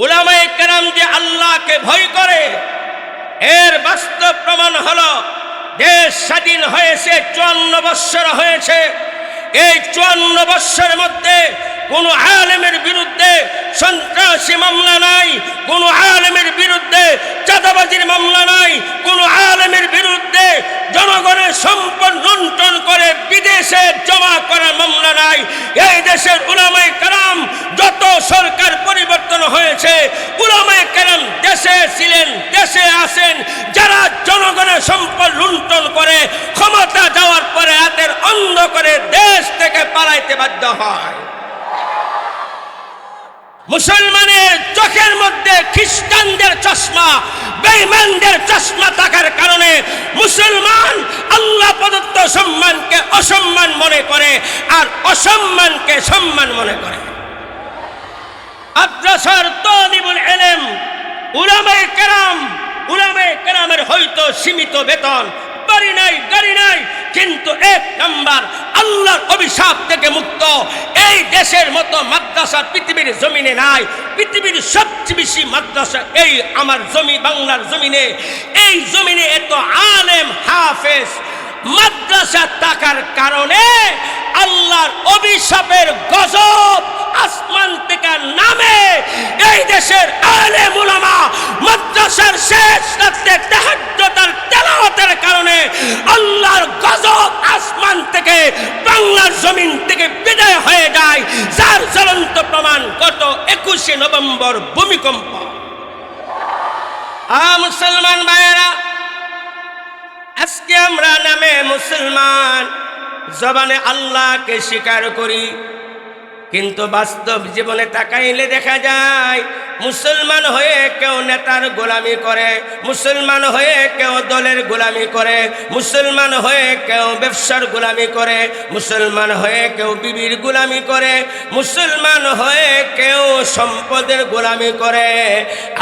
উলামায়ে কেরাম যে আল্লাহকে ভয় করে এর বাস্তব প্রমাণ হলো দেশ স্বাধীন হয়েছে 54 বৎসর হয়েছে। এই 54 বৎসরের মধ্যে কোন আলেমের বিরুদ্ধে সন্ত্রাসী মামলা নাই, কোন আলেমের বিরুদ্ধে চাঁদাবাজির মামলা নাই, কোন আলেমের বিরুদ্ধে জনগণের সম্পদ লুণ্ঠন করে বিদেশে জমা করার মামলা নাই। এই দেশের উলামায়ে কেরাম যত সরকার পরিবর্তন হয়েছে, উলামায়ে কেরাম দেশে ছিলেন, দেশে আছেন। যারা জনগণের সম্পদ লুণ্ঠন করে ক্ষমতা যাওয়ার পরে হাতের অন্ধ করে দেশ থেকে পালাইতে বাধ্য হয়। মুসলমানের চোখের মধ্যে খ্রিস্টানদের চশমা, বেঈমানদের চশমা থাকার কারণে মুসলমান আল্লাহ প্রদত্ত সম্মানকে অসম্মান মনে করে আর অসম্মানকে সম্মান মনে করে। মাদ্রাসার তালিবুল ইলম উলামায়ে কেরামের হয়তো সীমিত বেতন, বাড়ি নাই, গাড়ি নাই, কিন্তু এক নাম্বার আল্লাহর অভিশাপ থেকে মুক্ত। এই দেশের মতো মাদ্রাসা পৃথিবীর জমিনে নাই। পৃথিবীর সবচেয়ে বেশি মাদ্রাসা এই আমার জমি, বাংলার জমিনে। এই জমিনে এত আলেম হাফেজ মাদ্রাসা থাকার কারণে আল্লাহর অভিশাপের গজব আসমান থেকে নামে। এই দেশের আলেম উলামা মাদ্রাসার শেষ রাতে তাহাজ্জুদ আর তেলাওয়াতের কারণে আল্লাহর গজব আসমান থেকে বাংলার জমিন থেকে বিদায় হয়ে যায়, যার জ্বলন্ত প্রমাণ গত 21শে নভেম্বর ভূমিকম্প। মুসলমান ভাইয়েরা, আজকে আমরা নামে মুসলমান, জবানে আল্লাহকে স্বীকার করি, কিন্তু বাস্তব জীবনে তাকাইলে দেখা যায় মুসলমান হয়ে কেউ নেতার গোলামি করে, মুসলমান হয়ে কেউ দলের গোলামি করে, মুসলমান হয়ে কেউ ব্যবসার গোলামি করে, মুসলমান হয়ে কেউ বিবির গোলামি করে, মুসলমান হয়ে কেউ সম্পদের গোলামি করে।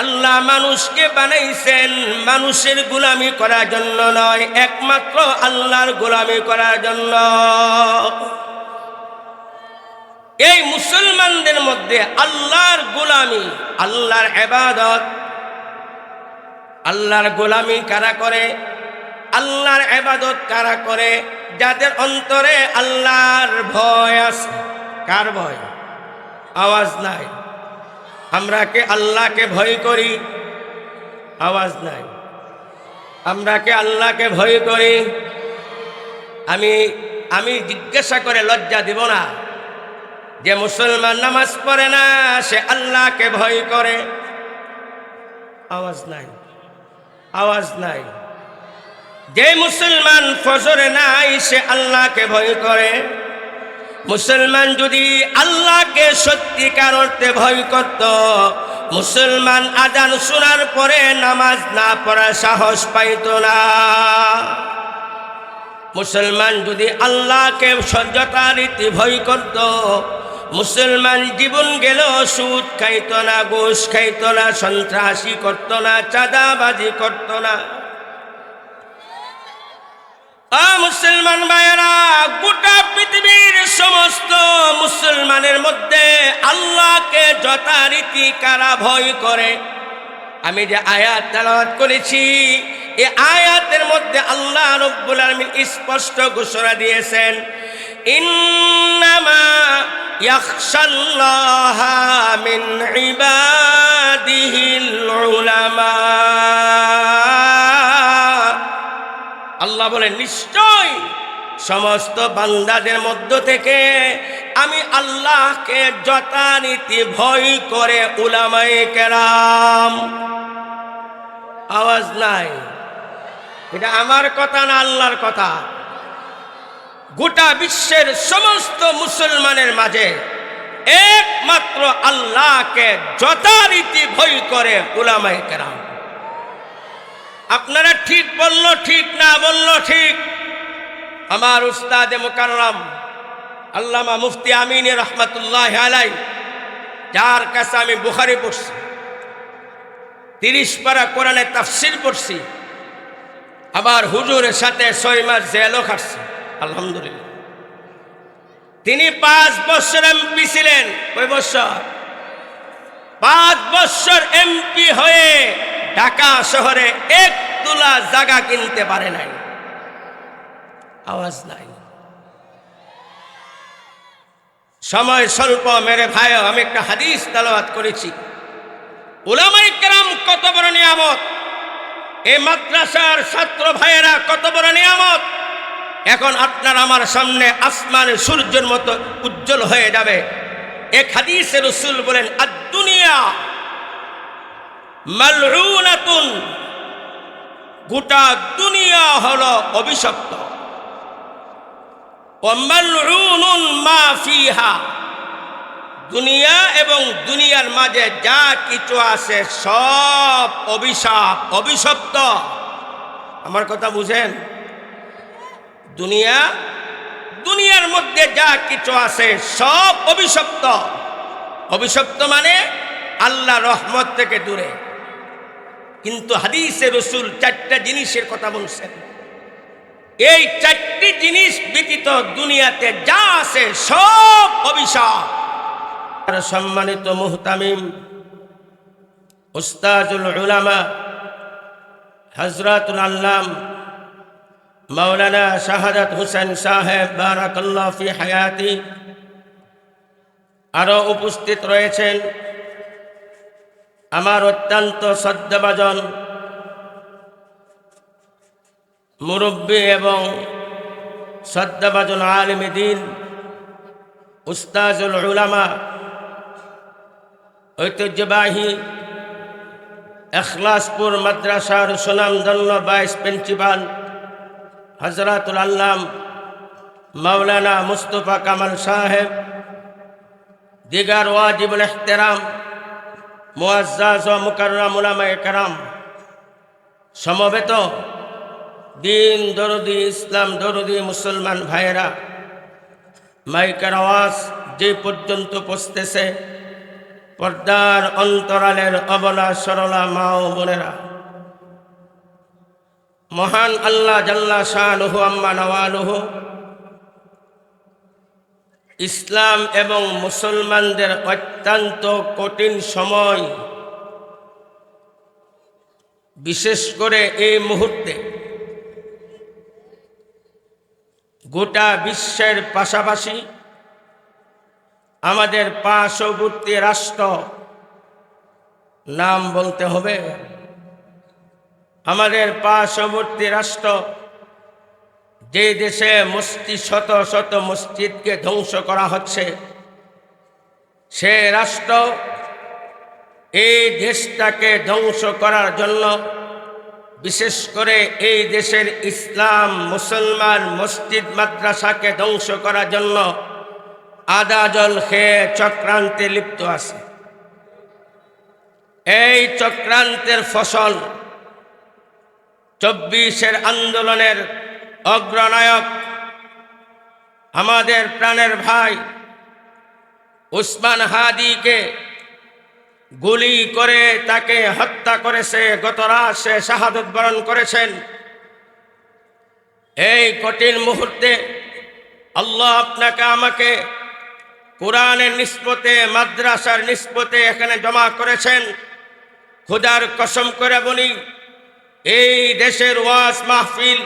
আল্লাহ মানুষকে বানাইছেন মানুষের গোলামি করার জন্য নয়, একমাত্র আল্লাহর গোলামি করার জন্য। এই মুসলমানদের মধ্যে আল্লাহর গোলামি, আল্লাহর ইবাদত, আল্লাহর গোলামি কারা করে, আল্লাহর ইবাদত কারা করে? যাদের অন্তরে আল্লাহর ভয় আছে। কার ভয়? আওয়াজ নাই। আমরা কি আল্লাহকে ভয় করি? আওয়াজ নাই। আমরা কি আল্লাহকে ভয় করি? আমি জিজ্ঞাসা করে লজ্জা দিব না যে মুসলমান নামাজ পড়ে না সে আল্লাহকে ভয় করে। আওয়াজ নাই, আওয়াজ নাই। যে মুসলমান ফজরে নাই সে আল্লাহকে ভয় করে। মুসলমান যদি আল্লাহকে সত্যিকার অর্থে ভয় করত, মুসলমান আজান শোনার পরে নামাজ না পড়ার সাহস পাইত না। মুসলমান যদি আল্লাহকে যথারীতি ভয় করত, মুসলমান জীবন গেল সুদ খাইত না, ঘুষ খাইত না, সন্ত্রাসী করত না, চাঁদাবাজি করত না। মুসলমান ভাইয়েরা, গোটা পৃথিবীর সমস্ত মুসলমানের মধ্যে আল্লাহকে যথারীতি কারা ভয় করে? আমি যে আয়াত তেলাওয়াত করেছি, এই আয়াতের মধ্যে আল্লাহ রাব্বুল আলামিন স্পষ্ট ঘোষণা দিয়েছেন, ইন্নামা ইয়াখশাল্লাহা মিন ইবাদিহিল উলামা। আল্লাহ বলেন, নিশ্চয় সমস্ত বান্দাদের মধ্য থেকে আমি আল্লাহকে যথারীতি ভয় করে উলামায়ে কেরাম। আওয়াজ নাই। এটা আমার কথা না আল্লাহর কথা। গোটা বিশ্বের সমস্ত মুসলমানের মাঝে একমাত্র আল্লাহকে যথারীতি ভয় করে উলামায়ে কেরাম। আপনারা ঠিক বলল ঠিক, না বলল ঠিক। আমার উস্তাদে মুকাররম আল্লামা মুফতি আমিন রহমাতুল্লাহ আলাইহি, যার কাছে আমি বুখারী পড়ছি, 30 পারা কোরআনের তাফসীর পড়ছি, আবার হুজুরের সাথে 6 মাস জেলও খাটছি, আলহামদুলিল্লাহ। তিনি 5 বছর এমপি ছিলেন। কয় বছর? 5 বছর এমপি হয়ে ঢাকা শহরে 1 তোলা জায়গা কিনতে পারে নাই। আওয়াজ নাই। সময় স্বল্প মেরে ভাই, আমি একটা হাদিস তেলাওয়াত করেছি। উলামায়ে কেরাম কত বড় নিয়ামত, এই মাদ্রাসার ছাত্র ভাইয়েরা কত বড় নিয়ামত। এখন আপনার আমার সামনে আসমানের সূর্যের মতো উজ্জ্বল হয়ে যাবে। এক হাদিসে রাসূল বলেন, আদ-দুনিয়া মালউনাতুন, গোটা দুনিয়া হলো অভিশপ্ত। ওয়া মালউনুন মা ফিহা, দুনিয়া এবং দুনিয়ার মাঝে যা কিছু আছে সব অভিশাপ, অভিশপ্ত। আমার কথা বুঝেন? দুনিয়ার মধ্যে যা কিছু আছে সব অভিশপ্ত। অভিশপ্ত মানে আল্লাহ রহমত থেকে দূরে। কিন্তু হাদিসে রাসূল 4টা জিনিসের কথা বলছেন। এই 4টি জিনিস ব্যতীত দুনিয়াতে যা আছে সব অভিশাপ। সম্মানিত মুহতামিম, উস্তাজুল উলামা হযরতুল আল্লাম মাওলানা শাহাদাত হোসেন সাহেব বারাকাল্লাহু ফি হায়াতি, আরো উপস্থিত রয়েছেন আমার অত্যন্ত শ্রদ্ধাভাজন মুরব্বী এবং শ্রদ্ধাভাজন আলেমে দ্বীন উস্তাজুল উলামা, ঐতিহ্যবাহী এখলাসপুর মাদ্রাসার সুনামধন্য ভাইস প্রিন্সিপাল হযরতুল আল্লাম মাওলানা মুস্তফা কামাল সাহেব, দিগার ওয়াজিবুল ইহতিরাম মুআজ্জাজ ও মুকাররম উলামায়ে কেরাম, সমবেত দিন দরদি ইসলাম দরদি মুসলমান ভাইয়েরা, মাইকের আওয়াজ যে পর্যন্ত পৌঁছতেছে, পর্দার অন্তরালের অবলা সরলা মা ও বোনেরা, মহান আল্লাহ জাল্লা শানুহু আম্মা নওয়ালুহু ইসলাম এবং মুসলমানদের অত্যন্ত কঠিন সময়, বিশেষ করে এই মুহূর্তে গোটা বিশ্বের পাশাপাশি আমাদের পার্শ্ববর্তী রাষ্ট্র, নাম বলতে হবে, আমাদের পার্শ্ববর্তী রাষ্ট্র, যে দেশে মসজিদ শত শত মসজিদকে ধ্বংস করা হচ্ছে, সে রাষ্ট্র এই দেশটাকে ধ্বংস করার জন্য, বিশেষ করে এই দেশের ইসলাম মুসলমান মসজিদ মাদ্রাসাকে ধ্বংস করার জন্য আদা জল খেয়ে চক্রান্তে লিপ্ত আছে। এই চক্রান্তের ফসল 24-এর আন্দোলনের অগ্রনায়ক আমাদের প্রাণের ভাই উসমান হাদিকে গুলি করে তাকে হত্যা করেছে। গত রাত সে শাহাদত বরণ করেছেন। এই কঠিন মুহূর্তে আল্লাহ আপনাকে আমাকে কোরআনের নিসবতে, মাদ্রাসার নিসবতে এখানে জমা করেছেন। খোদার কসম করে বলি, এই দেশের ওয়াজ মাহফিল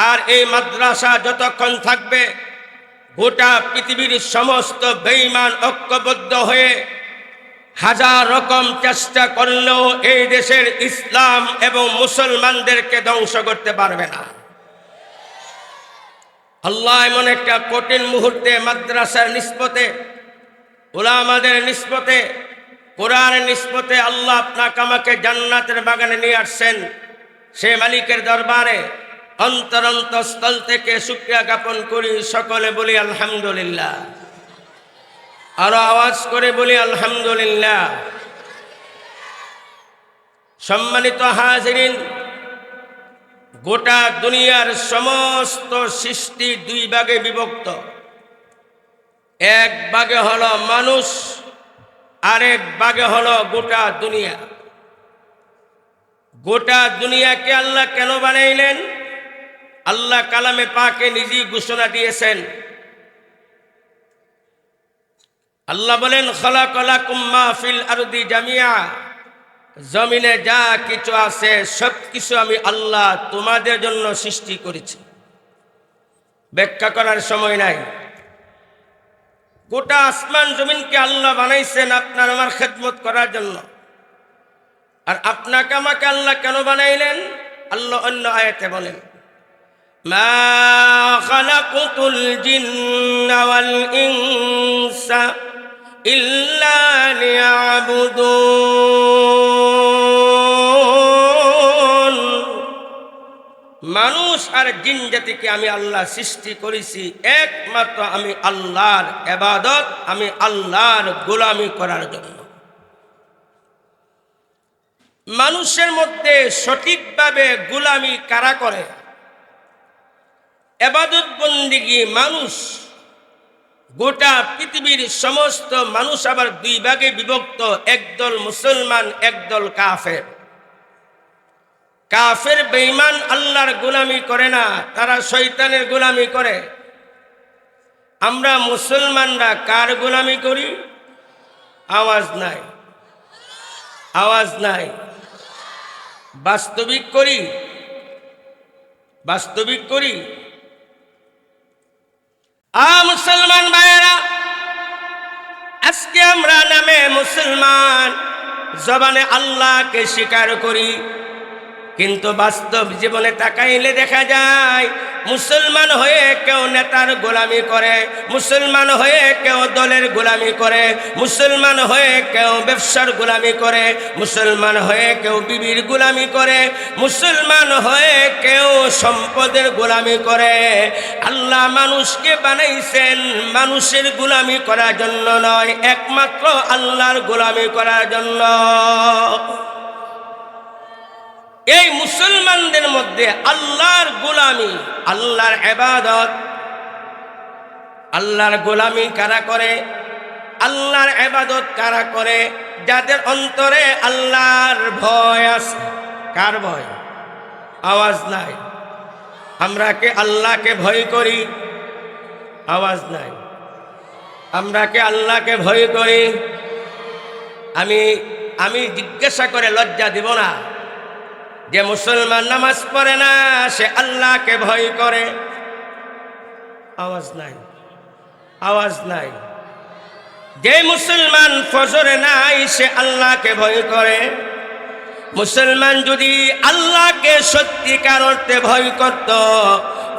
আর এই মাদ্রাসা যতক্ষণ থাকবে, গোটা পৃথিবীর সমস্ত বেঈমান ঐক্যবদ্ধ হয়ে হাজার রকম চেষ্টা করলেও এই দেশের ইসলাম এবং মুসলমানদেরকে ধ্বংস করতে পারবে না। আল্লাহ এমন একটা কঠিন মুহূর্তে মাদ্রাসার নিসবতে, উলামাদের নিসবতে, কোরআনের নিসবতে আল্লাহ আপনাকে আমাকে জান্নাতের বাগানে নিয়ে আসছেন। সে মালিকের দরবারে অন্তরন্তস্থল থেকে শুকরিয়া জ্ঞাপন করি। সকলে বলি আলহামদুলিল্লাহ, আরো আওয়াজ করে বলি আলহামদুলিল্লাহ। সম্মানিত হাজিরিন, গোটা দুনিয়ার সমস্ত সৃষ্টি 2 ভাগে বিভক্ত। এক ভাগে হলো মানুষ, আরেক ভাগে হলো গোটা দুনিয়া। গোটা দুনিয়াকে আল্লাহ কেন বানাইলেন? আল্লাহ কালামে পাকে নিজেই ঘোষণা দিয়েছেন, আল্লাহ বলেন খালাকালাকুম মা ফিল আরদি জামিয়া, জমিনে যা কিছু আছে সব কিছু আমি আল্লাহ তোমাদের জন্য সৃষ্টি করেছি। ব্যাখ্যা করার সময় নাই। গোটা আসমান জমিনকে আল্লাহ বানাইছেন আপনার আমার খেদমত করার জন্য। আর আপনাকে আমাকে আল্লাহ কেন বানাইলেন? আল্লাহ অন্য আয়াতে বলেন, মা খালাকতুল জিন্না ওয়াল ইনসা ইল্লা লিয়াবুদুন। মানুষ আর জিন জাতিকে আমি আল্লাহ সৃষ্টি করেছি একমাত্র আমি আল্লাহর ইবাদত, আমি আল্লাহর গোলামি করার জন্য। মানুষের মধ্যে সঠিকভাবে গোলামি কারা করে? ইবাদত বন্দেগী মানুষ, গোটা পৃথিবীর সমস্ত মানুষ আবার দুই ভাগে বিভক্ত, একদল মুসলমান, একদল কাফের। কাফের বেঈমান আল্লাহর গোলামি করে না, তারা শয়তানের গোলামি করে। আমরা মুসলমানরা কার গোলামি করি? আওয়াজ নাই, আওয়াজ নাই। বাস্তবিক করি, বাস্তবিক করি। মুসলমান ভাইয়েরা, আজকে আমরা নামে মুসলমান, জবানে আল্লাহকে স্বীকার করি, কিন্তু বাস্তব জীবনে তাকাইলে দেখা যায় মুসলমান হয়ে কেউ নেতার গোলামি করে, মুসলমান হয়ে কেউ দলের গোলামি করে, মুসলমান হয়ে কেউ ব্যবসার গোলামি করে, মুসলমান হয়ে কেউ বিবির গোলামি করে, মুসলমান হয়ে কেউ সম্পদের গোলামি করে। আল্লাহ মানুষকে বানাইছেন মানুষের গোলামি করার জন্য নয়, একমাত্র আল্লাহর গোলামি করার জন্য। এই মুসলমানদের মধ্যে আল্লাহর গোলামি, আল্লাহর ইবাদত, আল্লাহর গোলামি কারা করে? আল্লাহর ইবাদত কারা করে? যাদের অন্তরে আল্লাহর ভয় আছে। কার ভয়? আওয়াজ নাই। আমরা কে আল্লাহকে ভয় করি? আওয়াজ নাই। আমরা কে আল্লাহকে ভয় করি? আমি জিজ্ঞাসা করে লজ্জা দিব না যে মুসলমান নামাজ পড়ে না সে আল্লাহকে ভয় করে। আওয়াজ নাই, আওয়াজ নাই। যে মুসলমান ফজরে নাই সে আল্লাহকে ভয় করে। মুসলমান যদি আল্লাহকে সত্যিকার অর্থে ভয় করত,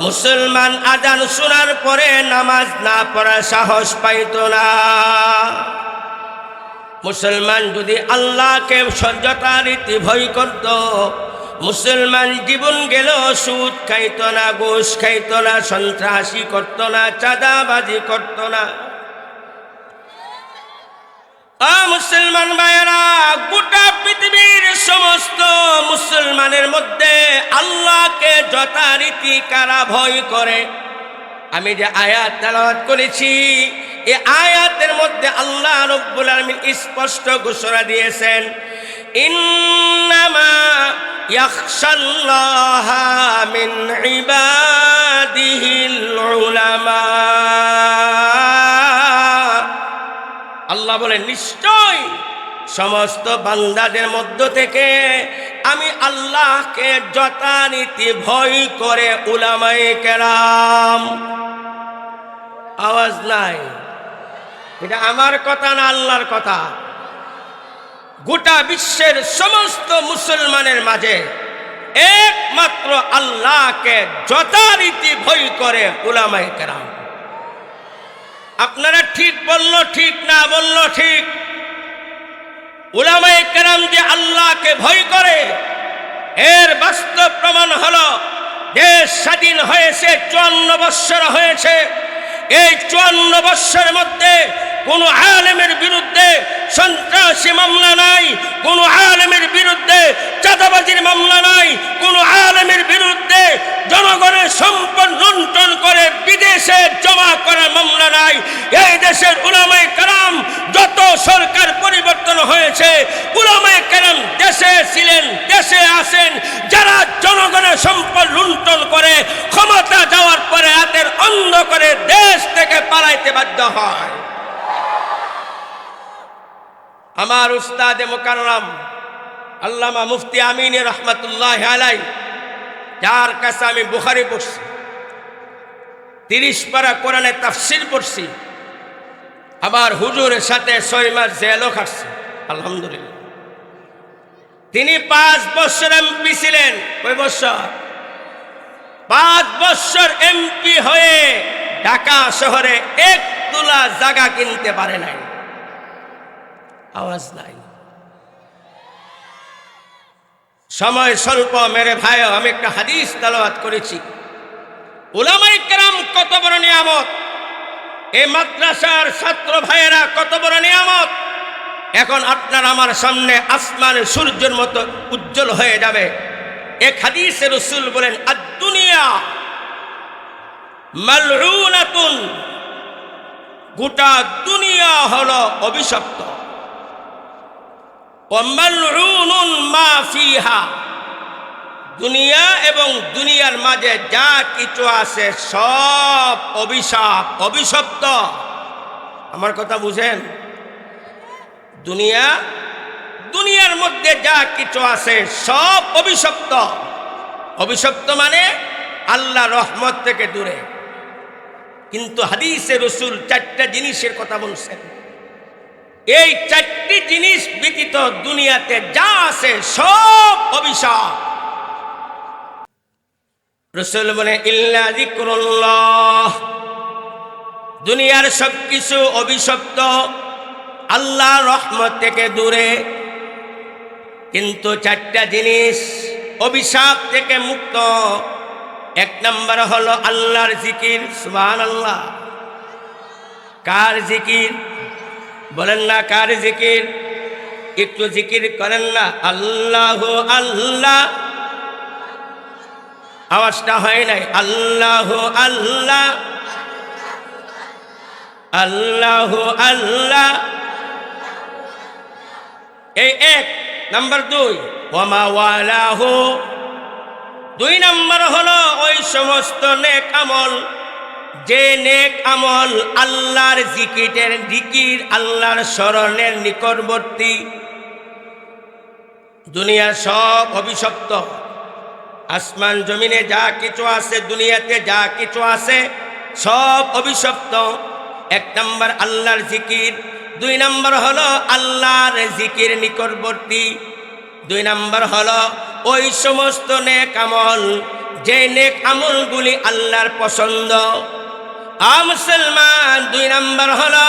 মুসলমান আজান শোনার পরে নামাজ না পড়ার সাহস পাইত না। মুসলমান যদি আল্লাহকে যথারীতি ভয় করত, মুসলমান জীবন গেল সুদ খাইত না, ঘুষ খাইত না, সন্ত্রাসী করত না, চাঁদাবাজি করত না। মুসলমান ভাইয়েরা, গোটা পৃথিবীর সমস্ত মুসলমানের মধ্যে আল্লাহকে যথারীতি কারা ভয় করে? আমি যে আয়াত তেলাওয়াত করেছি, এই আয়াতের মধ্যে আল্লাহ রাব্বুল আলামিন স্পষ্ট ঘোষণা দিয়েছেন, ইন্নামা ইয়াখশাল্লাহা মিন ইবাদিহিল উলামা। আল্লাহ বলেন, নিশ্চয় সমস্ত বান্দাদের মধ্য থেকে আমি আল্লাহকে যথারীতি ভয় করে উলামায়ে কেরাম। আওয়াজ নাই। এটা আমার কথা না আল্লাহর কথা। গোটা বিশ্বের সমস্ত মুসলমানের মাঝে একমাত্র আল্লাহকে যথারীতি ভয় করে উলামায়ে কেরাম। আপনারা ঠিক বলল ঠিক, না বলল ঠিক। উলামায়ে কেরাম যে আল্লাহকে ভয় করে এর বাস্তব প্রমাণ হলো, দেশ স্বাধীন হয়েছে 54 বৎসর হয়েছে। এই 54 বৎসরের মধ্যে কোন আলেমের বিরুদ্ধে সন্ত্রাসী মামলা নাই, কোন আলেমের বিরুদ্ধে চাঁদাবাজির মামলা নাই, কোন আলেমের বিরুদ্ধে জনগণের সম্পদ লুণ্ঠন করে বিদেশে জমা করার মামলা নাই। এই দেশের উলামায়ে কেরাম, যত সরকার পরিবর্তন হয়েছে, উলামায়ে কেরাম দেশে ছিলেন, দেশে আছেন। যারা জনগণের সম্পদ লুণ্ঠন করে ক্ষমতা যাওয়ার পরে হাতের অন্ধ করে দেশ থেকে পালাইতে বাধ্য হয়। আমার উস্তাদে মুকাররম আল্লামা মুফতি আমিন রহমতুল্লাহ আলাই, যার কাছে আমি বুখারী পড়ছি, 30 পারা কোরআনে তাফসীর পড়ছি, আবার হুজুরের সাথে 6 মাস জেলও খাটছি, আলহামদুলিল্লাহ। তিনি 5 বছর এমপি ছিলেন। কয় বছর? 5 বছর এমপি হয়ে ঢাকা শহরে 1 তুলা জায়গা কিনতে পারে নাই। আওয়াজ নাই। সময় স্বল্প মেরে ভাই, আমি একটা হাদিস তেলাওয়াত করেছি। উলামায়ে কেরাম কত বড় নিয়ামত, এই মাদ্রাসার ছাত্র ভাইয়েরা কত বড় নিয়ামত। এখন আপনার আমার সামনে আসমান সূর্যের মতো উজ্জ্বল হয়ে যাবে। এক হাদিসে রাসূল বলেন, আদ-দুনিয়া মালউনাতুন, গোটা দুনিয়া হলো অভিশপ্ত। ওয়া মালউনুন মা ফিহা, দুনিয়া এবং দুনিয়ার মাঝে যা কিছু আছে সব অভিশাপ, অভিশপ্ত। আমার কথা বুঝেন? দুনিয়া, দুনিয়ার মধ্যে যা কিছু আছে সব অভিশপ্ত। অভিশপ্ত মানে আল্লাহ রহমত থেকে দূরে। কিন্তু হাদিসে রাসূল 4টা জিনিসের কথা বলছেন। এই 4টি জিনিস ব্যতীত দুনিয়াতে যা আছে সব অভিশাপ। রাসূল বলে, ইল্লা যিকরুল্লাহ, দুনিয়ার সবকিছু অভিশপ্ত, আল্লাহ রহমত থেকে দূরে। কিন্তু 4টা জিনিস অভিশাপ থেকে মুক্ত। 1 নম্বর হলো আল্লাহর জিকির। সুবহানাল্লাহ। কার জিকির? বলেন না কার জিকির? একটু জিকির করেন না, আল্লাহ আল্লাহ। আওয়াজটা হয় নাই, আল্লাহ আল্লাহ, আল্লাহ আল্লাহ। এই 1 নাম্বার। 2 ওয়ামা ওয়ালাহু, 2 নম্বর হলো ওই সমস্ত নেক আমল, যে নেক আমল আল্লাহর জিকির, আল্লাহর স্মরণের নিকটবর্তী। দুনিয়ার সব অভিশপ্ত, আসমান জমিনে যা কিছু আছে, দুনিয়াতে যা কিছু আছে সব অভিশপ্ত। 1 নম্বর আল্লাহর জিকির, 2 নম্বর হলো আল্লাহর জিকির নিকটবর্তী, 2 নম্বর হলো ওই সমস্ত নেক আমল, যে নেক আমলগুলি আল্লাহর পছন্দ। মুসলমান, 2 নম্বর হলো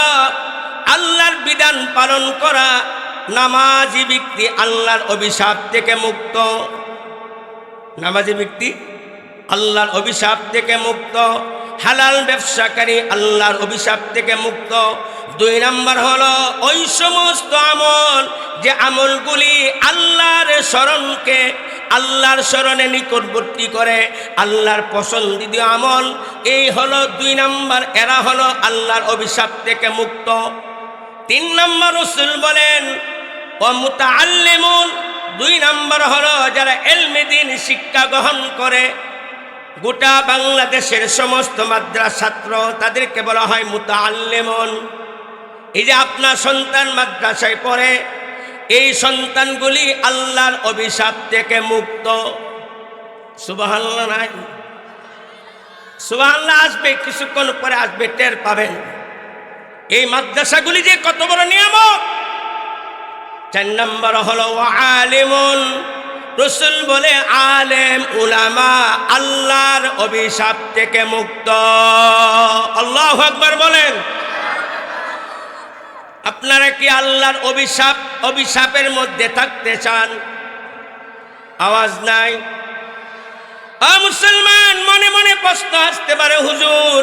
আল্লাহর বিধান পালন করা, নামাজি ব্যক্তি আল্লাহর অভিশাপ থেকে মুক্ত। নামাজি ব্যক্তি আল্লাহর অভিশাপ থেকে মুক্ত। হালাল ব্যবসাকারী আল্লাহর অভিশাপ থেকে মুক্ত। 2 নম্বর হলো ওই সমস্ত আমল, যে আমলগুলি আল্লাহর স্মরণকে, আল্লাহর স্মরণে নিকটবর্তী করে, আল্লাহর পছন্দিত আমল। এই হলো 2 নম্বর, এরা হলো আল্লাহর অভিশাপ থেকে মুক্ত। 3 নম্বর রাসূল বলেন, ও মুতাআল্লিমুন, 2 নম্বর হলো যারা ইলমে দ্বীন শিক্ষা গ্রহণ করে। গোটা বাংলাদেশের সমস্ত মাদ্রাসা ছাত্র, তাদেরকে বলা হয় মুতাআল্লিমুন। এই যে আপনার সন্তান মাদ্রাসায় পড়ে, এই সন্তানগুলি আল্লাহর অভিশাপ থেকে মুক্ত। সুবহানাল্লাহ নাই? সুবহানাল্লাহ আসবে, কিছুক্ষণ পরে আসবে, টের পাবেন এই মাদ্রাসাগুলি যে কত বড় নিয়ামত। 4 নম্বর হলো আলিমুন, রাসূল বলে আলেম উলামা আল্লাহর অভিশাপ থেকে মুক্ত। আল্লাহু আকবার বলেন। আপনারা কি আল্লাহর অভিশাপের মধ্যে থাকতে চান? আওয়াজ নাই। মুসলমান, মনে মনে প্রশ্ন আসতে পারে, হুজুর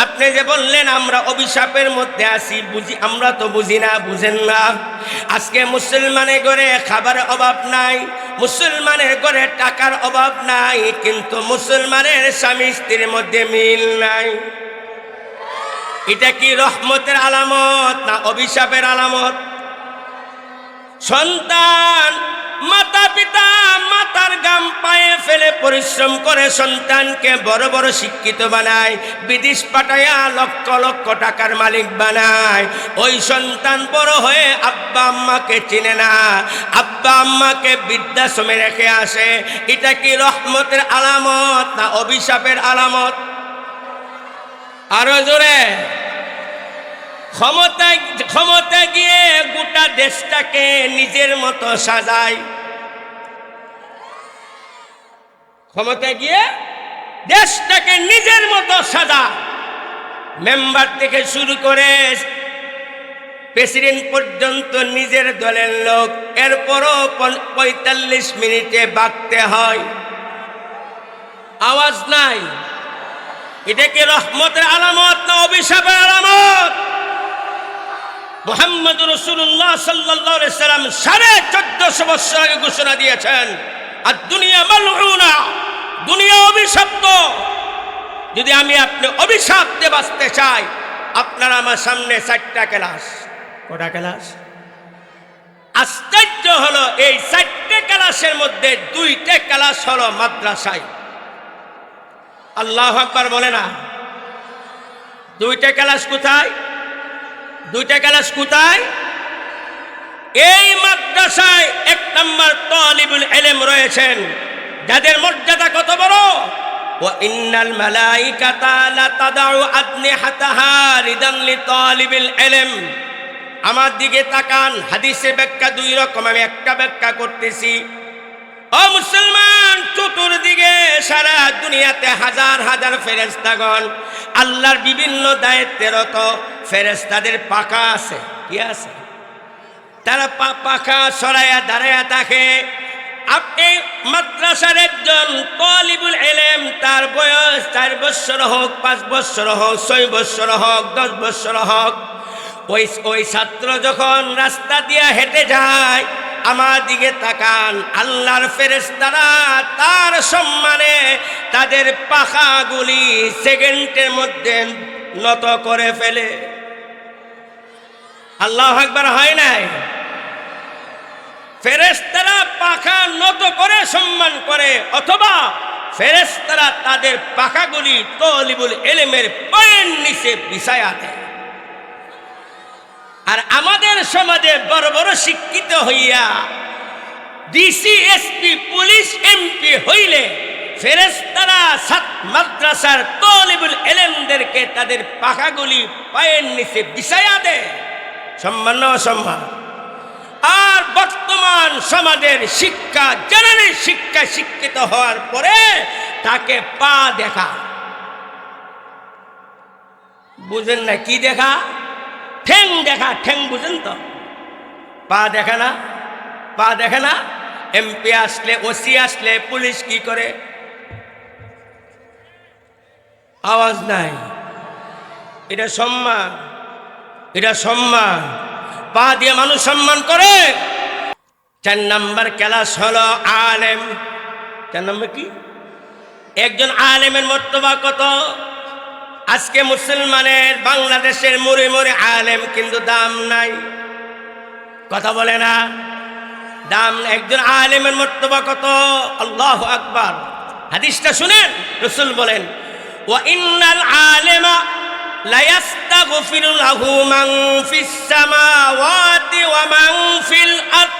আপনি যে বললেন আমরা অভিশাপের মধ্যে আছি, বুঝি আমরা তো বুঝি না। বুঝেন না? আজকে মুসলমানের ঘরে খাবারের অভাব নাই, মুসলমানের ঘরে টাকার অভাব নাই, কিন্তু মুসলমানের স্বামী স্ত্রীর মধ্যে মিল নাই। এটা কি রহমতের আলামত না অভিশাপের আলামত? সন্তান, মাতা পিতা মাতার গাম পায়ে ফেলে পরিশ্রম করে সন্তানকে বড় বড় শিক্ষিত বানায়, বিদেশ পাঠায়া লক্ষ লক্ষ টাকার মালিক বানায়। ওই সন্তান বড় হয়ে আব্বা আব্বা আম্মাকে চিনে না, আব্বা আম্মাকে বৃদ্ধাশ্রমে রেখে আসে, এটা কি রহমতের আলামত না অভিশাপের আলামত? আরো জোরে। ক্ষমতা গিয়ে গোটা দেশটাকে নিজের মতো সাজায়, ক্ষমতা গিয়ে দেশটাকে নিজের মতো সাজা, মেম্বার থেকে শুরু করে প্রেসিডেন্ট পর্যন্ত নিজের দলের লোক, এরপরও 45 মিনিটে বাঁকতে হয়, আওয়াজ নাই। এটা কি রহমতের আলামত না অভিশাপের আলামত? মুহাম্মদ রাসূলুল্লাহ সাল্লাল্লাহু আলাইহি সাল্লাম 1450 বছর আগে ঘোষণা দিয়েছেন, আর দুনিয়া মালউনা, দুনিয়া অভিশপ্ত। যদি আমি আপনি অভিশাপ দিয়ে বাঁচতে চাই, আপনার আমার সামনে 4টা ক্লাস। কটা ক্লাস? আশ্চর্য হলো এই 4টে ক্লাসের মধ্যে 2টে ক্লাস হলো মাদ্রাসায়। আল্লাহু আকবার বলে না? 2টে ক্লাস কোথায়? 2টে ক্লাস কোথায়? এই মাদ্রাসায় 1 নম্বর তালিবুল ইলম রয়েছেন, যাদের মর্যাদা কত বড়। ওয়া ইন্নাল মালাইকাতা লা তাদউ আদনিহাতাহা রিদান লিতালিবিল ইলম। আমার দিকে তাকান, হাদিসে ব্যাখ্যা 2 রকম, আমি একটা ব্যাখ্যা করতেছি। ও মুসলমান, চতুর্দিকে সারা দুনিয়াতে হাজার হাজার ফেরেশতাগণ আল্লাহর বিভিন্ন দায়িত্বরত। ফেরেশতাদের পাখা আছে, কি আছে? তারা পাখা ছড়াইয়া দাঁড়াইয়া থাকে। আপনি মাদ্রাসার একজন তালিবুল ইলম, তার বয়স 4 বছর হোক, 5 বছর হোক, 6 বছর হোক, 10 বছর হোক, ওই ছাত্র যখন রাস্তা দিয়ে হেঁটে যায়, আমার দিকে তাকান, আল্লাহর ফেরেশতারা তার সম্মানে তাদের পাখাগুলি সেকেন্ডের মধ্যে নত করে ফেলে। আল্লাহু আকবার হয় নাই? ফেরেশতারা পাখা নত করে সম্মান করে, অথবা ফেরেশতারা তাদের পাখাগুলি তালিবুল ইলমের পায়ের নিচে বিছায়া দেয়। আর আমাদের সমাজে বড় বড় শিক্ষিত হইয়া ডিসি, এসপি, পুলিশ, এমপি হইলে ফেরেশতারা মাদ্রাসার তালিবুল ইলমদেরকে তাদের পাখাগুলি পায়ের নিচে বিছায়া দেয়। সম্মান না অসম্মান? আর বর্তমান সমাজের শিক্ষা, জেনারেল শিক্ষা, শিক্ষিত হওয়ার পরে তাকে পা দেখা, বুঝেন না? কি দেখা? ঠ্যাং দেখা। ঠ্যাং বুঝেন তো? পা দেখে না, পা দেখে না। এমপি আসলে, ওসি আসলে পুলিশ কি করে? আওয়াজ নাই। এটা সম্মান, এটা সম্মান। পা দিয়ে মানুষ সম্মান করে। 4 নম্বর ক্লাস হলো আলেম। 4 নম্বর কি? একজন আলেমের মর্তবা কত? আজকে মুসলমানের, বাংলাদেশের মুড়ে মুড়ে আলেম, কিন্তু দাম নাই। কথা বলে না? দাম। একজন আলেমের মর্তবা কত? আল্লাহু আকবার। হাদিসটা শুনেন, রাসূল বলেন, ওয়া ইন্নাল আলিমা লা ইস্তাগফিরু লাহু মান ফিস সামাওয়াতি ওয়া মান ফিল আরদ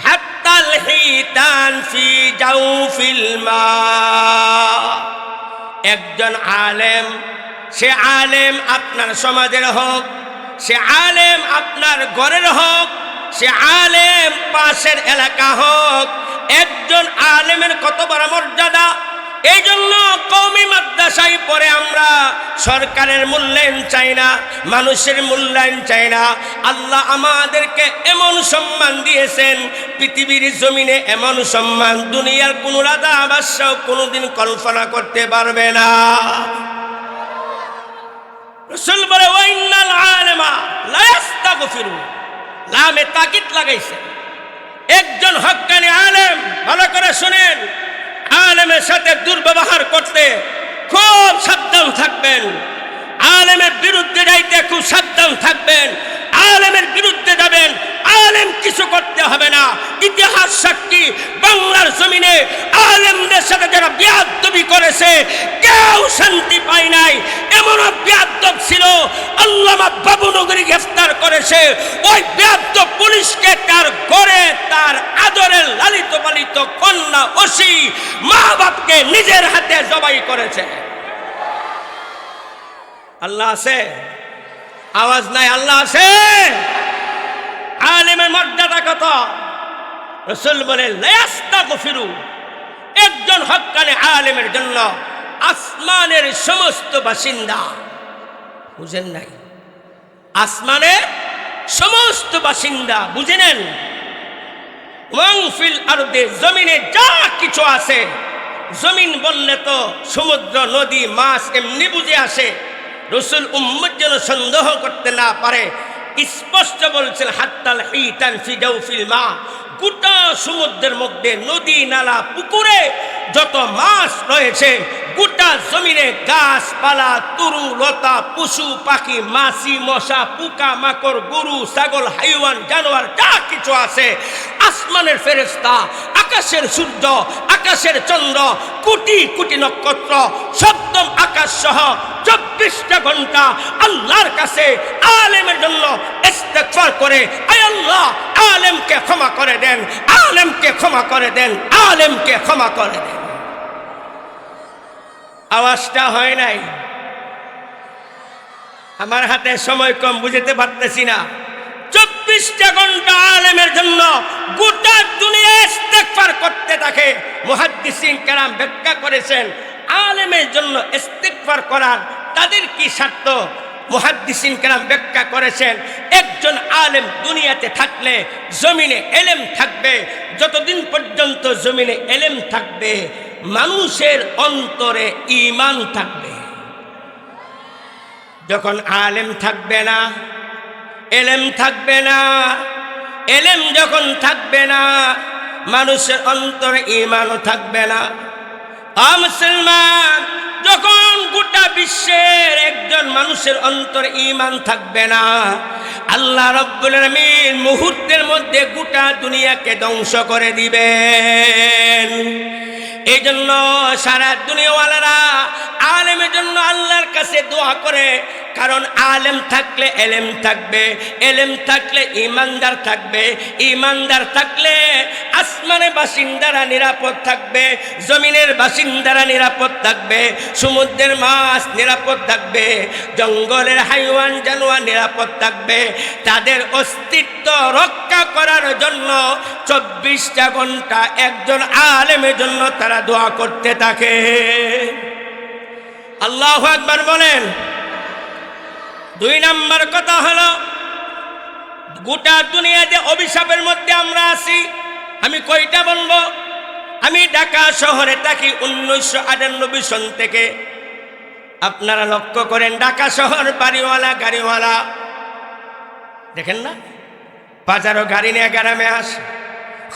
হাত্তাল হিতান ফি জাওফিল মা। একজন আলেম, সে আলেম আপনার সমাজের হোক, সে আলেম আপনার ঘরের হোক, সে আলেম পাশের এলাকা হোক, একজন আলেমের কত বড় মর্যাদা। এই জন্য কওমি মাদ্রাসায় পড়ে আমরা সরকারের মূল্যায়ন চাই না, মানুষের মূল্যায়ন চাই না। আল্লাহ আমাদেরকে এমন সম্মান দিয়েছেন, পৃথিবীর জমিনে এমন সম্মান দুনিয়ার কোন রাজা বাদশাহ কোনোদিন কল্পনা করতে পারবে না। রাসূল বলে, ওয়া ইন্নাল আলিমা লা ইস্তাগফিরু, লামে তাকিদ লাগাইছে। একজন হক্কানি আলেম, ভালো করে শুনেন, আলেমের সাথে দুর্ব্যবহার করতে খুব সাবধান থাকবেন। আলেমের বিরুদ্ধে যাইতে খুব সাবধান থাকবেন। আলেমের বিরুদ্ধে যাবেন, আলেম কিছু করতে হবে না। ইতিহাস সাক্ষী, বাংলার জমিনে আলেমদের সাথে যারা বেয়াদবি করেছে কেউ শান্তি পায় নাই। এমনও বেয়াদব ছিল, আল্লামা বাবুনগরী গ্রেফতার করেছে। ওই বেয়াদব পুলিশকে তার ঘরে তার আদরের লালিত পালিত কন্যা ওসি মা বাপকে নিজের হাতে জবাই করেছে। আল্লাহ আছে? আওয়াজ নাই। আল্লাহ আছে? আলেমের মর্যাদা কত? রাসূল বলে লায়াস্তাগফিরু, একজন হক্কানি আলেমের জন্য আসমানের সমস্ত বাসিন্দা, বুঝেন নাই? আসমানের সমস্ত বাসিন্দা, বুঝে নেন। ওয়াং ফিল আরদে, জমিনে যা কিছু আছে, জমিন বললে তো সমুদ্র নদী মাছ এমনি বুঝে আসে। রাসূল উম্মত যেন সন্দেহ করতে না পারে, স্পষ্ট বলছেন হাত্তাল হিতান ফি জাওফিল মা, গোটা সমুদ্রের মধ্যে নদী নালা পুকুরে যত মাছ রয়েছে, গোটা জমিনে গাছপালা তরু লতা পশু পাখি মাছি মশা পোকা মাকড় গরু ছাগল হাইওয়ান জানোয়ার যা কিছু আছে, আসমানের ফেরেশতা, আকাশের সূর্য, আকাশের চন্দ্র, কোটি কোটি নক্ষত্র, সপ্তম আকাশ সহ 24টা ঘন্টা আল্লাহর কাছে আলেমের জন্য ইস্তেগফার করে, আয় আল্লাহ আলেমকে ক্ষমা করে দেন, আলেমকে ক্ষমা করে দেন, আলেমকে ক্ষমা করে দেন। আওয়াজটা হয় নাই? আমার হাতে সময় কম, বুঝতে পারতেছি না। 24টা ঘন্টা আলেমের জন্য গোটা দুনিয়া ইস্তেগফার করতে থাকে। মুহাদ্দিসিন কেরাম ব্যাখ্যা করেছেন আলেমের জন্য ইস্তেগফার করার তাদের কি শর্ত। মুহাদ্দিসিন কেরাম ব্যাখ্যা করেছেন একজন আলেম দুনিয়াতে থাকলে জমিনে এলেম থাকবে, যতদিন পর্যন্ত জমিনে এলেম থাকবে মানুষের অন্তরে ঈমান থাকবে। যখন আলেম থাকবে না, এলেম থাকবে না, এলেম যখন থাকবে না মানুষের অন্তরে ঈমানও থাকবে না। মুসলমান, যখন গোটা বিশ্বের একজন মানুষের অন্তরে ঈমান থাকবে না, আল্লাহ রাব্বুল আলামিন মুহূর্তের মধ্যে গোটা দুনিয়াকে ধ্বংস করে দিবেন। এই জন্য সারা দুনিয়াওয়ালারা আলেমের জন্য আল্লাহর কাছে দোয়া করে, কারণ আলেম থাকলে এলেম থাকবে, এলেম থাকলে ইমানদার থাকবে, ইমানদার থাকলে আসমানের বাসিন্দারা নিরাপদ থাকবে, জমিনের বাসিন্দারা নিরাপদ থাকবে, সমুদ্রের মাছ নিরাপদ থাকবে, জঙ্গলের হাইওয়ান জানোয়ার নিরাপদ থাকবে। তাদের অস্তিত্ব রক্ষা করার জন্য 24টা ঘন্টা একজন আলেমের জন্য তারা দোয়া করতে থাকে। আল্লাহু আকবার বলেন। 2 নম্বর কথা হলো, গোটা দুনিয়া যে অভিশাপের মধ্যে আমরা আছি, আমি কয়টা বলবো? আমি ঢাকা শহরে থাকি 1998 সন থেকে। আপনারা লক্ষ্য করেন ঢাকা শহর বাড়িওয়ালা গাড়িওয়ালা দেখেন না, বাজারও গাড়ি নিয়ে গ্রামে আসে।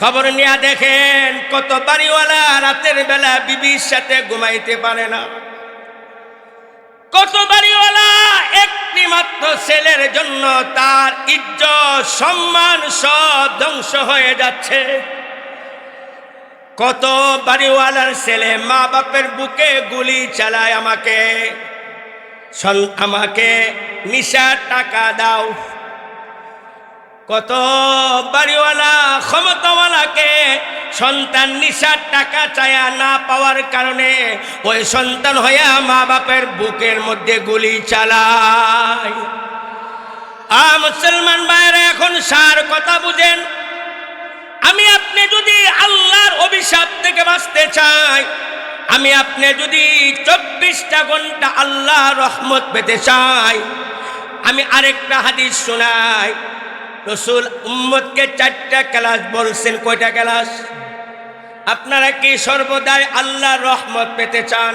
খবর নিয়ে দেখেন কত বাড়িওয়ালা রাতের বেলা বিবির সাথে ঘুমাইতে পারে না, কত বাড়িওয়ালা একটি মাত্র ছেলের জন্য তার ইজ্জত সম্মান সব ধ্বংস হয়ে যাচ্ছে। কত বাড়িওয়ালার ছেলে মা বাপের বুকে গুলি চালায়, আমাকে নিশার টাকা দাও। কত বাড়িওয়ালা ক্ষমতাওয়ালাকে সন্তান নিশার টাকা চায়া না পাওয়ার কারণে ওই সন্তান হইয়া মা বাপের বুকের মধ্যে গুলি চালায়। মুসলমান ভাইরা, এখন সার কথা বুঝেন। আমি আপনি যদি আল্লাহর অভিশাপ থেকে বাঁচতে চাই, আমি আপনি যদি 24টা ঘন্টা আল্লাহর রহমত পেতে চাই, আমি আরেকটা হাদিস শোনাই। রাসূল উম্মতকে 4টা ক্লাস বলছেন। কয়টা ক্লাস? আপনারা কি সর্বদাই আল্লাহর রহমত পেতে চান?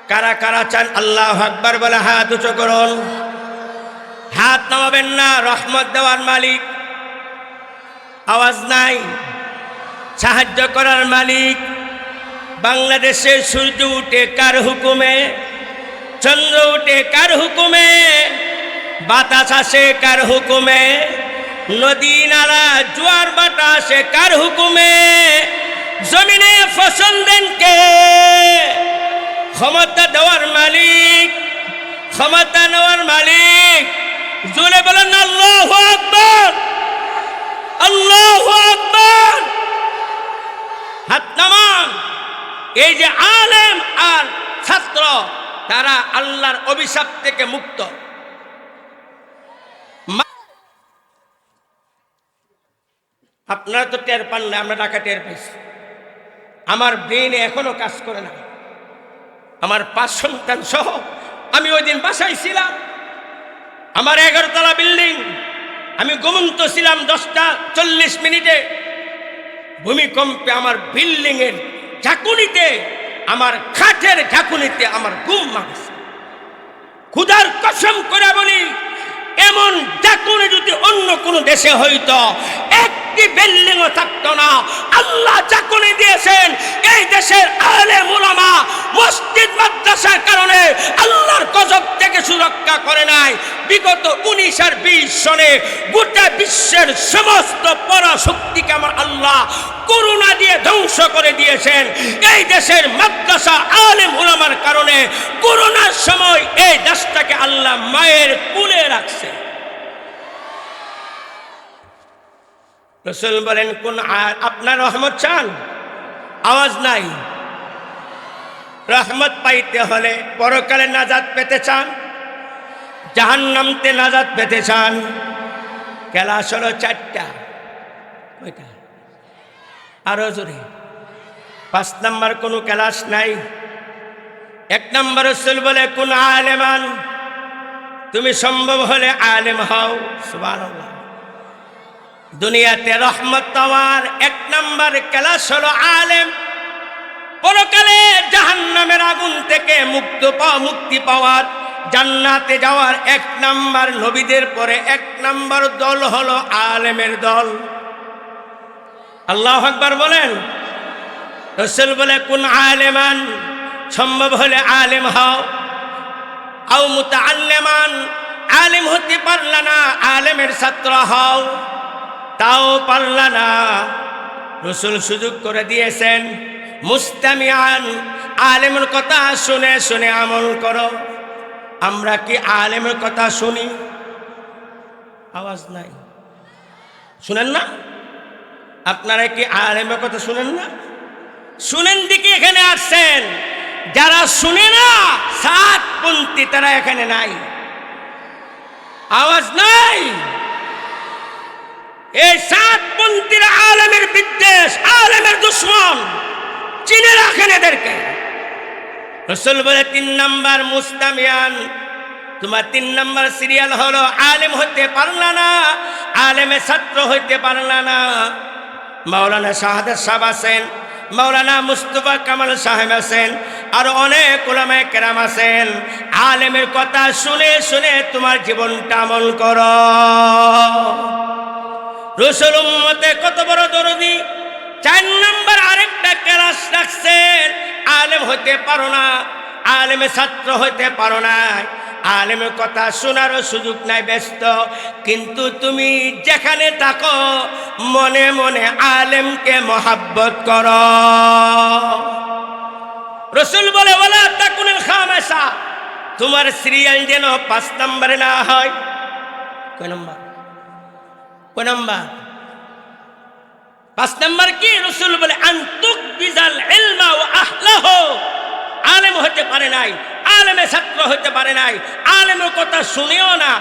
কারা কারা চান? আল্লাহু আকবার বলে হাত উঁচু করুন। হাত নামাবেন না। রহমত দেওয়ার মালিক, আওয়াজ নাই, সাহায্য করার মালিক। বাংলাদেশে সূর্য উঠে কার হুকুমে? চন্দ্র উঠে কার হুকুমে? বাতাস আসে কার হুকুমে? নদী নালা জোয়ার বাতাস আসে কার হুকুমে? জমিনে ফসল দেন কে? ক্ষমতা দেওয়ার মালিক ক্ষমতা নেওয়ার মালিক। জোরে বলেন আল্লাহু আকবার, আল্লাহু আকবার। হাত নামান। এই যে আলেম আর ছাত্র, তারা আল্লাহর অভিশাপ থেকে মুক্ত। আপনারা তো টের পান না, আমরা ঢাকা টের পাইছি। আমার ব্রেনে এখনো কাজ করে না। আমার 5 সন্তান সহ আমি ওই দিন বাসায় ছিলাম। আমার 11 তলা বিল্ডিং, আমি ঘুমন্ত ছিলাম। 10:40 ভূমিকম্পে আমার বিল্ডিং এর ঝাঁকুনিতে, আমার খাটের ঝাঁকুনিতে আমার ঘুম ভাঙছে। খুদার কসম করে বলি, এমন ঝাঁকুনি যদি অন্য কোনো দেশে হইতো, একটি বিল্ডিংও থাকতো না। আল্লাহ ঝাঁকুনি দিয়েছেন এই দেশের আলেম উলামা, মসজিদ মাদ্রাসার কারণে আল্লাহর গজব থেকে সুরক্ষা করে নাই। বিগত 19 আর 20 সনে গোটা বিশ্বের সমস্ত পরাশক্তিকে আমার আল্লাহ করোনা দিয়ে ধ্বংস করে দিয়েছেন। এই দেশের মাদ্রাসা আলেম উলামার কারণে করোনার সময় এই দেশটাকে আল্লাহ মায়ের কোলে রাখছে। রাসূল বলেন, কোন আপনার রহমত চান? আওয়াজ নাই। রহমত পাইতে হলে পরকালে নাজাত পেতে চান, জাহান্নামতে নাজাত পেতে চান, ক্লাস হলো 4টা। কয়টা? আরো জোরে। 5 নাম্বার কোনো ক্লাস নাই। 1 নাম্বার রাসূল বলে, কোন আলেমান, তুমি সম্ভব হলে আলেম হও। সুবহানাল্লাহ। দুনিয়াতে রহমত পাওয়ার 1 নাম্বার ক্লাস হলো আলেম। পরকালে জাহান্নামের আগুন থেকে মুক্তি পাওয়ার, জান্নাতে যাওয়ার 1 নাম্বার, নবীদের পরে 1 নাম্বার দল হলো আলেমের দল। আল্লাহু আকবার বলেন। রাসূল বলে, কোন আলেমান, সম্ভব হলে আলেম হও। আও মুতাআল্লিমান, আলেম হতে পারলা না, আলেমের ছাত্র হও। তাও পারলা না, রাসূল সুযোগ করে দিয়েছেন, মুস্তামিআন, আলেমের কথা শুনে শুনে আমল করো। আমরা কি আলেমের কথা শুনি? আওয়াজ নাই। শুনেন না? আপনারা কি আলেমের কথা শুনেন না? শুনেন দিকে এখানে আসছেন। যারা শুনে না, সাতপন্থী, তারা এখানে নাই। আওয়াজ নাই। এই সাতপন্থীরা আলেমের বিদ্বেষ, আলেমের দুশ্মন। চিনে রাখেন এদেরকে। রাসূল বলে, 3 নাম্বার মুস্তামিয়ান, তোমার 3 নাম্বার সিরিয়াল হলো আলেম হতে পারলা না, আলেমের ছাত্র হইতে পারলা না। মাওলানা শাহাদাত সাহেব আছেন, মাওলানা মুস্তফা কামাল সাহেব আছেন, আর অনেক উলামায়ে কেরাম আছেন। আলেমের কথা শুনে শুনে তোমার জীবনটা আমল করো। রাসূল উম্মতে কত বড় দরদি। 4 নাম্বার আরেকটা ক্লাস রাখছেন, আলেম হইতে পারো না, আলেমের ছাত্র হইতে পারো না, আলেমের কথা শোনারও সুযোগ নাই, ব্যস্ত। কিন্তু তুমি যেখানে থাকো মনে মনে আলেমকে মহাব্বত করো। রাসূল বলে, ওয়ালা তাকুনুল খামিসা, তোমার সিরিয়াল যেন 5 নম্বরে না হয়। কয় নম্বর? কয় নম্বর? 5 নম্বর কি? রাসূল বলে, আনতুক বিজাল ইলমা ওয়া আহলাহু, আলেম হতে পারে নাই, আলেমের ছাত্র হতে পারে নাই, আলেমের কথা শুনেও না,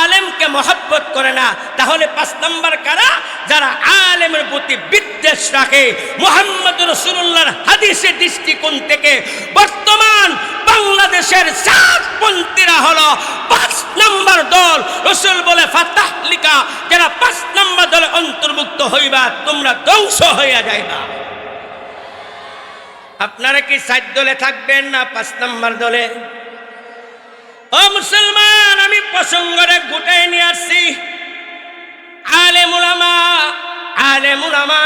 আলেমকে মহব্বত করে না। তাহলে 5 নম্বর কারা? যারা আলেমের প্রতি বিদ্বেষ রাখে। মুহাম্মদ রাসূলুল্লাহর হাদিসের দৃষ্টিকোণ থেকে বর্তমান বাংলাদেশের সাতপন্থীরা হলো 5 নম্বর দল। রাসূল বলে, ফাতাহলিকা, যারা 5 নম্বর দলে অন্তর্ভুক্ত হইবা, তোমরা ধ্বংস হইয়া যাইবা। আপনারা কি 4 দলে থাকবেন না 5 নম্বর দলে? ও মুসলমান, আমি প্রসঙ্গরে গুটাই নিয়ে আসছি। আলেম উলামা,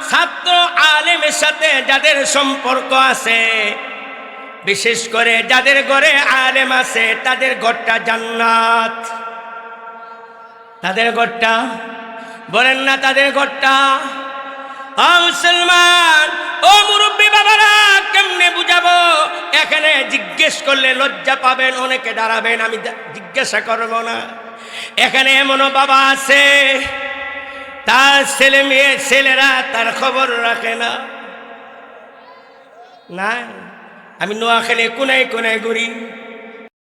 ছাত্র আলেমের সাথে যাদের সম্পর্ক আছে, বিশেষ করে যাদের ঘরে আলেম আছে, তাদের ঘরটা জান্নাত। তাদের ঘরটা, বলেন না তাদের ঘরটা। ও ও মুসলমান, ও মুরব্বী বাবারা, কেমনে বুঝাবো? এখানে জিজ্ঞেস করলে লজ্জা পাবেন, অনেকে দাঁড়াবেন, আমি জিজ্ঞাসা করব না। এখানে এমনও বাবা আছে তার ছেলে মেয়ে ছেলেরা তার খবর রাখে না। না, আমি নোয়াখালী কোনায় কোনায় ঘুরি,